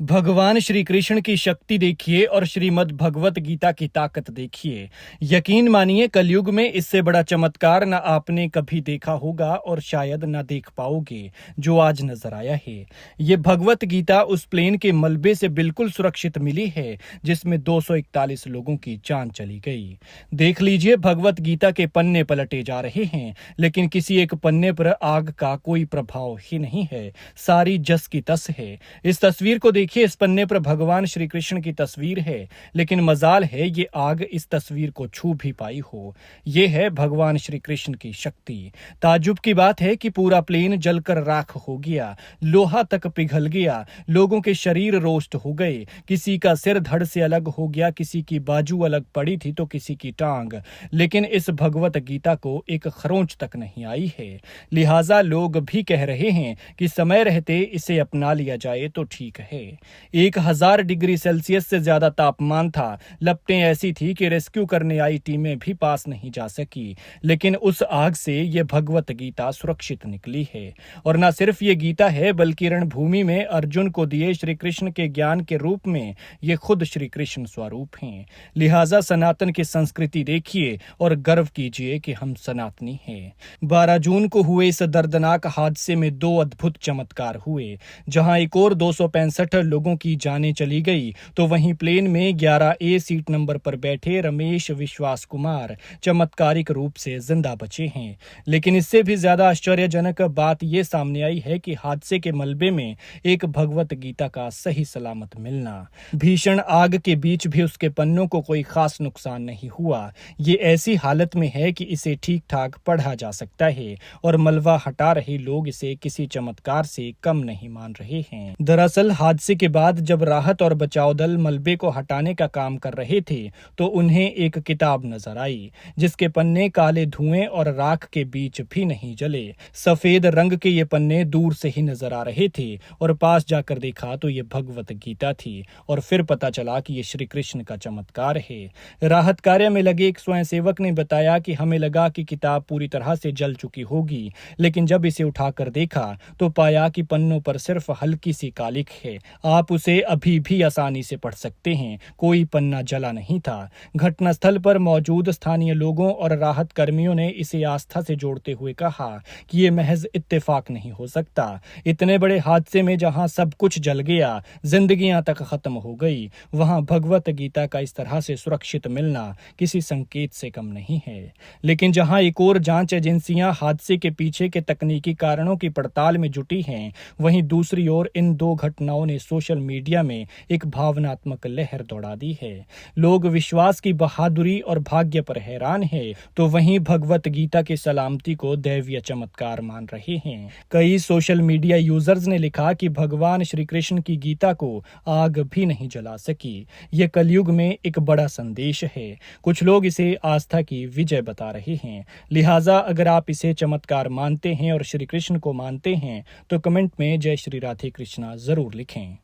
भगवान श्री कृष्ण की शक्ति देखिए और श्रीमद् भगवत गीता की ताकत देखिए। यकीन मानिए कलयुग में इससे बड़ा चमत्कार न आपने कभी देखा होगा और शायद न देख पाओगे जो आज नजर आया है। ये भगवत गीता उस प्लेन के मलबे से बिल्कुल सुरक्षित मिली है जिसमें 241 लोगों की जान चली गई। देख लीजिए, भगवत गीता के पन्ने पलटे जा रहे हैं लेकिन किसी एक पन्ने पर आग का कोई प्रभाव ही नहीं है, सारी जस की तस है। इस तस्वीर को देखिए, इस पन्ने पर भगवान श्री कृष्ण की तस्वीर है लेकिन मजाल है ये आग इस तस्वीर को छू भी पाई हो। ये है भगवान श्री कृष्ण की शक्ति। ताज्जुब की बात है कि पूरा प्लेन जलकर राख हो गया, लोहा तक पिघल गया, लोगों के शरीर रोस्ट हो गए, किसी का सिर धड़ से अलग हो गया, किसी की बाजू अलग पड़ी थी तो किसी की टांग, लेकिन इस भगवत गीता को एक खरोंच तक नहीं आई है। लिहाजा लोग भी कह रहे हैं कि समय रहते इसे अपना लिया जाए तो ठीक है। 1000 डिग्री सेल्सियस से ज्यादा तापमान था, लपटें ऐसी थी कि रेस्क्यू करने आई टीमें भी पास नहीं जा सकी, लेकिन उस आग से यह भगवत गीता सुरक्षित निकली है। और न सिर्फ ये गीता है बल्कि रणभूमि में अर्जुन को दिए श्री कृष्ण के ज्ञान के रूप में ये खुद श्री कृष्ण स्वरूप हैं। लिहाजा सनातन की संस्कृति देखिए और गर्व कीजिए कि हम सनातनी हैं। 12 जून को हुए इस दर्दनाक हादसे में 2 अद्भुत चमत्कार हुए। जहां एक और 265 लोगों की जानें चली गई तो वहीं प्लेन में 11A सीट नंबर पर बैठे रमेश विश्वास कुमार चमत्कारिक रूप से जिंदा बचे हैं। लेकिन इससे भी ज्यादा आश्चर्यजनक बात यह सामने आई है कि हादसे के मलबे में एक भगवत गीता का सही सलामत मिलना। भीषण आग के बीच भी उसके पन्नों को कोई खास नुकसान नहीं हुआ। ये ऐसी हालत में है कि इसे ठीक ठाक पढ़ा जा सकता है और मलबा हटा रहे लोग इसे किसी चमत्कार से कम नहीं मान रहे हैं। दरअसल हादसे के बाद जब राहत और बचाव दल मलबे को हटाने का काम कर रहे थे तो उन्हें एक किताब नजर आई जिसके पन्ने काले धुएं और राख के बीच भी नहीं जले। सफेद रंग के ये पन्ने दूर से ही नजर आ रहे थे और पास जाकर देखा तो ये भगवत गीता थी और फिर पता चला कि ये श्री कृष्ण का चमत्कार है। राहत कार्य में लगे एक स्वयंसेवक ने बताया कि हमें लगा कि किताब पूरी तरह से जल चुकी होगी, लेकिन जब इसे उठाकर देखा तो पाया कि पन्नों पर सिर्फ हल्की सी कालिक है। आप उसे अभी भी आसानी से पढ़ सकते हैं, कोई पन्ना जला नहीं था। घटनास्थल पर मौजूद स्थानीय लोगों और राहत कर्मियों ने इसे आस्था से जोड़ते हुए कहा कि ये महज इत्तेफाक नहीं हो सकता। इतने बड़े हादसे में जहां सब कुछ जल गया, जिंदगियां तक खत्म हो गई, वहां भगवत गीता का इस तरह से सुरक्षित मिलना किसी संकेत से कम नहीं है। लेकिन जहां एक और जांच एजेंसियां हादसे के पीछे के तकनीकी कारणों की पड़ताल में जुटी हैं, वहीं दूसरी ओर इन 2 घटनाओं ने सोशल मीडिया में एक भावनात्मक लहर दौड़ा दी है। लोग विश्वास की बहादुरी और भाग्य पर हैरान हैं, तो वहीं भगवत गीता की सलामती को दैवीय चमत्कार मान रहे हैं। कई सोशल मीडिया यूजर्स ने लिखा कि भगवान श्री कृष्ण की गीता को आग भी नहीं जला सकी। यह कलयुग में एक बड़ा संदेश है। कुछ लोग इसे आस्था की विजय बता रहे हैं। लिहाजा अगर आप इसे चमत्कार मानते हैं और श्री कृष्ण को मानते हैं तो कमेंट में जय श्री राधे कृष्णा जरूर लिखें।